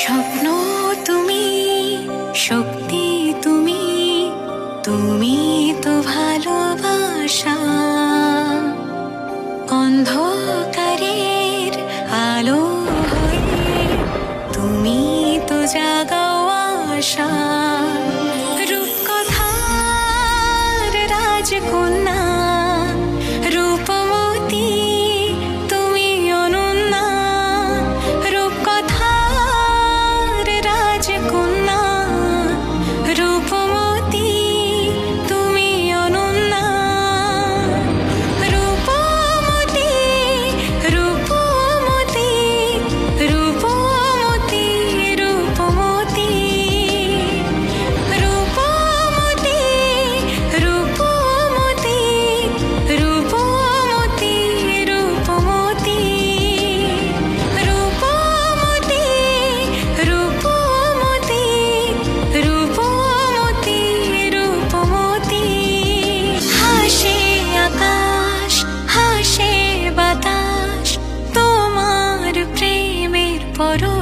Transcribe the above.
স্বপ্ন তুমি, শক্তি তুমি, তুমি তো ভালোবাসা। অন্ধকারের আলো হয়ে তুমি তো জাগাও আশা। রূপকথার রাজকন্যা, রূপমতী তুমি অনন্যা। রূপকথার রাজকন্যা, রূপমতী তুমি অনন্যা। রূপমতী, রূপমতী, রূপমতী, রূপমতী, রূপমতী, রূপমতী, রূপমতী, রূপমতী, রূপমতী, রূপমতী, রূপমতী, রূপমতী। হাসে আকাশ, হাসে বাতাস, তোমার প্রেমের পরশ।